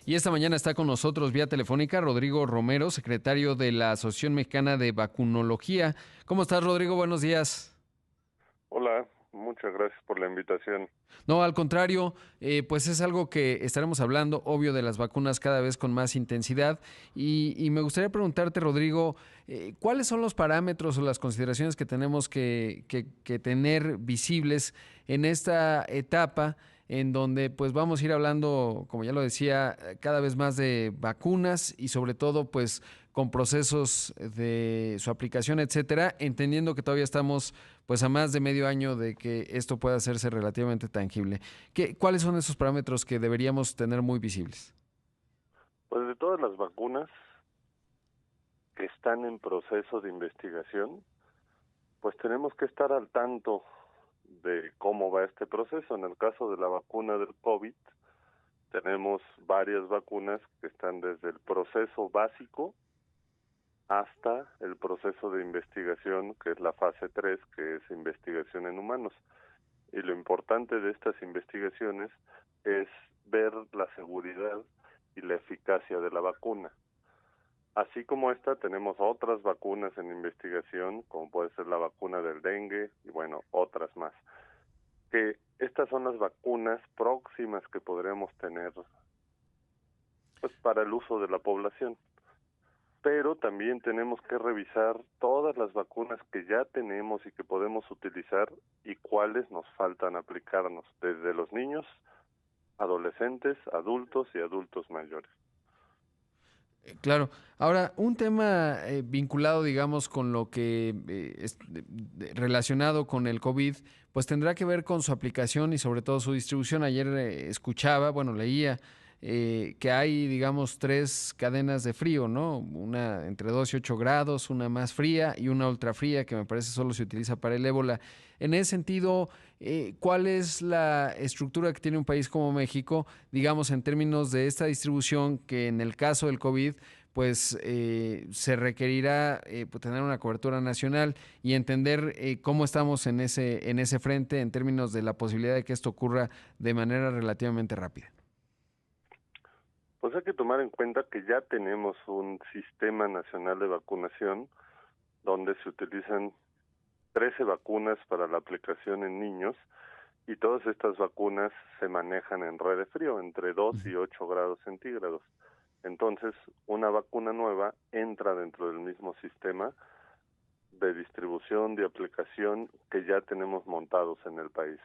Y esta mañana está con nosotros vía telefónica Rodrigo Romero, secretario de la Asociación Mexicana de Vacunología. ¿Cómo estás, Rodrigo? Buenos días. Hola, muchas gracias por la invitación. No, al contrario, pues es algo que estaremos hablando, obvio, de las vacunas cada vez con más intensidad. Y me gustaría preguntarte, Rodrigo, ¿cuáles son los parámetros o las consideraciones que tenemos que tener visibles en esta etapa en donde pues vamos a ir hablando, como ya lo decía, cada vez más de vacunas y sobre todo pues con procesos de su aplicación, etcétera, entendiendo que todavía estamos pues a más de medio año de que esto pueda hacerse relativamente tangible? ¿Cuáles son esos parámetros que deberíamos tener muy visibles? Pues de todas las vacunas que están en proceso de investigación, pues tenemos que estar al tanto de cómo va este proceso. En el caso de la vacuna del COVID, tenemos varias vacunas que están desde el proceso básico hasta el proceso de investigación, que es la fase 3, que es investigación en humanos. Y lo importante de estas investigaciones es ver la seguridad y la eficacia de la vacuna. Así como esta, tenemos otras vacunas en investigación, como puede ser la vacuna del dengue y bueno, otras más. Que estas son las vacunas próximas que podremos tener pues para el uso de la población. Pero también tenemos que revisar todas las vacunas que ya tenemos y que podemos utilizar y cuáles nos faltan aplicarnos, desde los niños, adolescentes, adultos y adultos mayores. Claro. Ahora, un tema vinculado, digamos, con lo que relacionado con el COVID, pues tendrá que ver con su aplicación y sobre todo su distribución. Ayer escuchaba, bueno, leía que hay, digamos, tres cadenas de frío, ¿no? Una entre 2 y 8 grados, una más fría y una ultra fría, que me parece solo se utiliza para el ébola. En ese sentido, ¿cuál es la estructura que tiene un país como México, digamos, en términos de esta distribución que en el caso del COVID, pues se requerirá pues, tener una cobertura nacional y entender cómo estamos en ese frente en términos de la posibilidad de que esto ocurra de manera relativamente rápida? Pues hay que tomar en cuenta que ya tenemos un sistema nacional de vacunación donde se utilizan 13 vacunas para la aplicación en niños y todas estas vacunas se manejan en red de frío, entre 2 y 8 grados centígrados. Entonces, una vacuna nueva entra dentro del mismo sistema de distribución, de aplicación que ya tenemos montados en el país.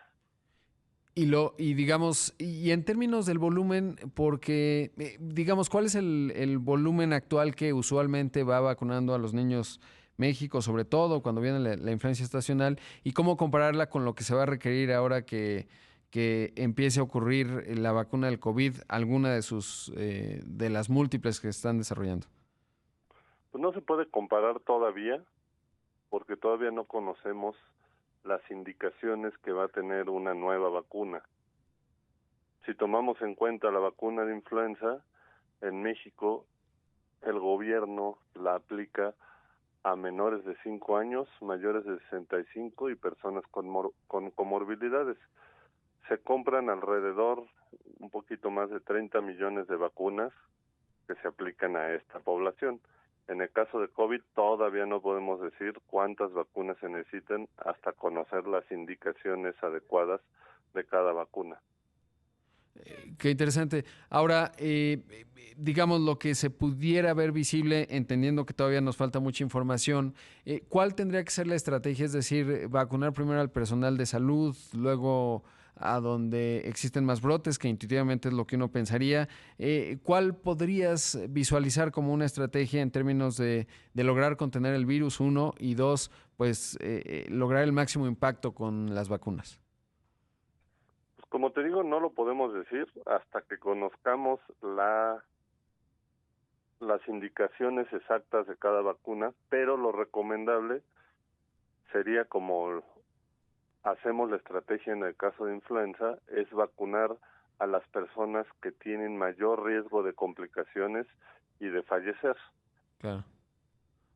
Y digamos, y en términos del volumen, porque digamos, ¿cuál es el volumen actual que usualmente va vacunando a los niños México, sobre todo cuando viene la influencia estacional, y cómo compararla con lo que se va a requerir ahora que empiece a ocurrir la vacuna del COVID, alguna de sus de las múltiples que se están desarrollando? Pues no se puede comparar todavía porque todavía no conocemos las indicaciones que va a tener una nueva vacuna. Si tomamos en cuenta la vacuna de influenza, en México el gobierno la aplica a menores de 5 años, mayores de 65 y personas con comorbilidades. Se compran alrededor un poquito más de 30 millones de vacunas que se aplican a esta población. En el caso de COVID todavía no podemos decir cuántas vacunas se necesitan hasta conocer las indicaciones adecuadas de cada vacuna. Qué interesante. Ahora, digamos lo que se pudiera ver visible, entendiendo que todavía nos falta mucha información, ¿cuál tendría que ser la estrategia? Es decir, vacunar primero al personal de salud, luego a donde existen más brotes, que intuitivamente es lo que uno pensaría. ¿Cuál podrías visualizar como una estrategia en términos de lograr contener el virus, uno, y dos, pues lograr el máximo impacto con las vacunas? Pues como te digo, no lo podemos decir hasta que conozcamos las indicaciones exactas de cada vacuna, pero lo recomendable sería, como hacemos la estrategia en el caso de influenza, es vacunar a las personas que tienen mayor riesgo de complicaciones y de fallecer. Claro.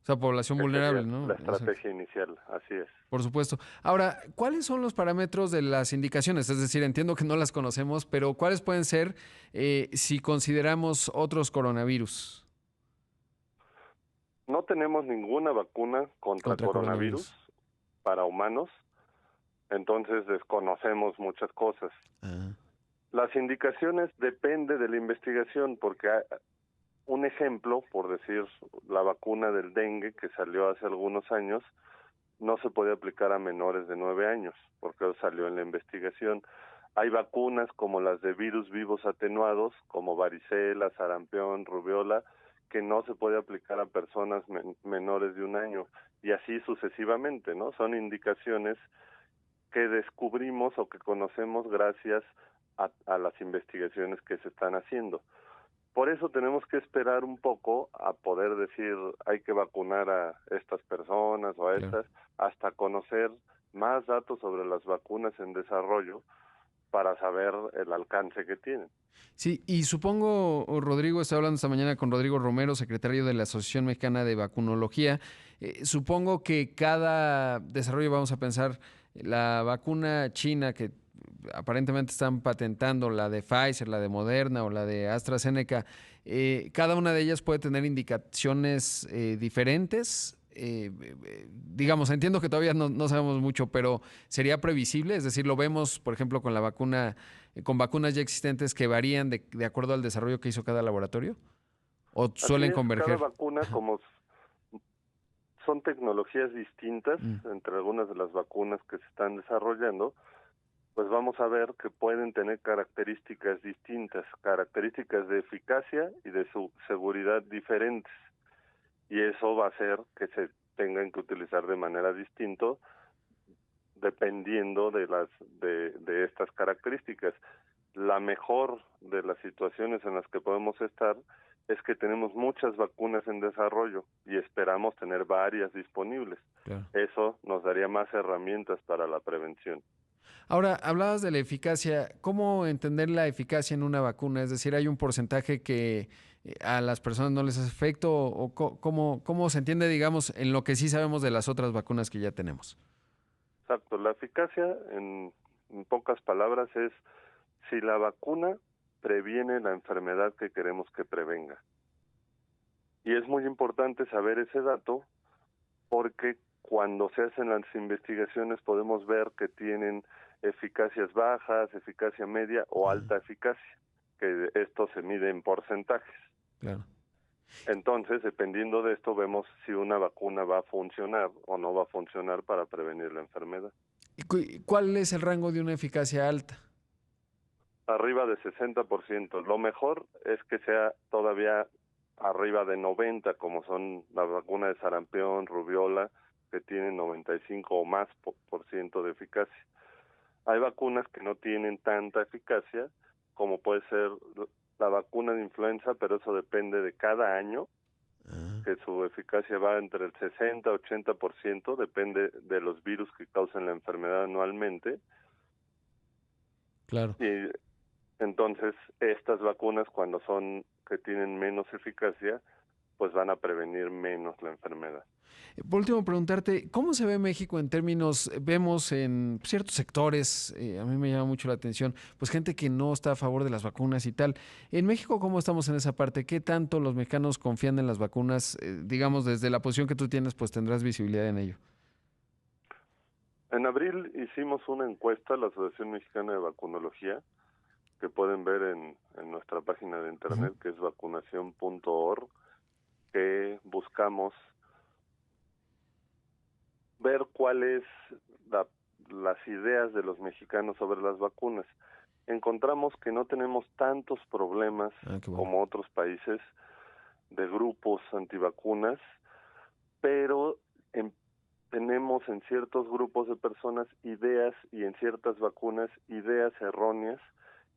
sea, población que sería vulnerable, ¿no? la Exacto. estrategia inicial, así es. Por supuesto. Ahora, ¿cuáles son los parámetros de las indicaciones? Es decir, entiendo que no las conocemos, pero ¿cuáles pueden ser si consideramos otros coronavirus No tenemos ninguna vacuna contra contra coronavirus coronavirus? para humanos, entonces desconocemos muchas cosas. Ah, Las indicaciones depende de la investigación, porque un ejemplo, por decir, la vacuna del dengue que salió hace algunos años, no se puede aplicar a menores de 9 años, porque salió en la investigación. Hay vacunas como las de virus vivos atenuados, como varicela, sarampión, rubiola, que no se puede aplicar a personas menores de 1 año, y así sucesivamente, ¿no? Son indicaciones que descubrimos o que conocemos gracias a las investigaciones que se están haciendo. Por eso tenemos que esperar un poco a poder decir hay que vacunar a estas personas o a claro. estas, hasta conocer más datos sobre las vacunas en desarrollo para saber el alcance que tienen. Sí, y supongo, Rodrigo, estaba hablando esta mañana con Rodrigo Romero, secretario de la Asociación Mexicana de Vacunología. Supongo que cada desarrollo, vamos a pensar, la vacuna china que aparentemente están patentando, la de Pfizer, la de Moderna o la de AstraZeneca, cada una de ellas puede tener indicaciones diferentes. Digamos, entiendo que todavía no sabemos mucho, pero ¿sería previsible? Es decir, lo vemos, por ejemplo, con la vacuna con vacunas ya existentes que varían de acuerdo al desarrollo que hizo cada laboratorio? ¿O Así suelen es, cada converger? vacuna, Ajá. como son tecnologías distintas Mm. entre algunas de las vacunas que se están desarrollando, pues vamos a ver que pueden tener características distintas, características de eficacia y de su seguridad diferentes. Y eso va a hacer que se tengan que utilizar de manera distinta dependiendo de estas características. La mejor de las situaciones en las que podemos estar es que tenemos muchas vacunas en desarrollo y esperamos tener varias disponibles. Claro. Eso nos daría más herramientas para la prevención. Ahora, hablabas de la eficacia. ¿Cómo entender la eficacia en una vacuna? Es decir, ¿hay un porcentaje que a las personas no les hace efecto? ¿O cómo se entiende, digamos, en lo que sí sabemos de las otras vacunas que ya tenemos? Exacto, la eficacia en pocas palabras es si la vacuna previene la enfermedad que queremos que prevenga. Y es muy importante saber ese dato porque cuando se hacen las investigaciones podemos ver que tienen eficacias bajas, eficacia media o Ah, alta eficacia, que esto se mide en porcentajes. claro. Entonces, dependiendo de esto, vemos si una vacuna va a funcionar o no va a funcionar para prevenir la enfermedad. ¿Y cuál es el rango de una eficacia alta? Arriba de 60%. Lo mejor es que sea todavía arriba de 90, como son la vacuna de sarampión, rubiola, que tienen 95 o más por ciento de eficacia. Hay vacunas que no tienen tanta eficacia, como puede ser la vacuna de influenza, pero eso depende de cada año, Ah, que su eficacia va entre el 60 y 80%, depende de los virus que causan la enfermedad anualmente. claro. Y entonces estas vacunas, cuando son que tienen menos eficacia, pues van a prevenir menos la enfermedad. Por último, preguntarte, ¿cómo se ve México en términos, vemos en ciertos sectores, a mí me llama mucho la atención, pues gente que no está a favor de las vacunas y tal. En México, ¿cómo estamos en esa parte? ¿Qué tanto los mexicanos confían en las vacunas? Digamos, desde la posición que tú tienes, pues tendrás visibilidad en ello. En abril hicimos una encuesta, la Asociación Mexicana de Vacunología, que pueden ver en nuestra página de Ujú. internet, que es vacunación.org, que buscamos ver cuáles la, las ideas de los mexicanos sobre las vacunas. Encontramos que no tenemos tantos problemas Ah, qué bueno. como otros países de grupos antivacunas, pero tenemos en ciertos grupos de personas ideas y en ciertas vacunas ideas erróneas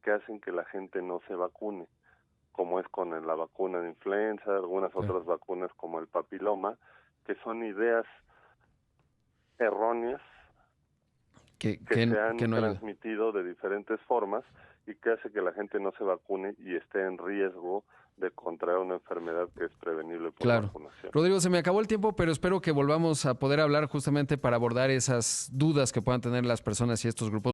que hacen que la gente no se vacune, como es con la vacuna de influenza, algunas Claro. otras vacunas como el papiloma, que son ideas erróneas que se Que han no ayuda. transmitido de diferentes formas y que hace que la gente no se vacune y esté en riesgo de contraer una enfermedad que es prevenible por Claro. vacunación. Rodrigo, se me acabó el tiempo, pero espero que volvamos a poder hablar justamente para abordar esas dudas que puedan tener las personas y estos grupos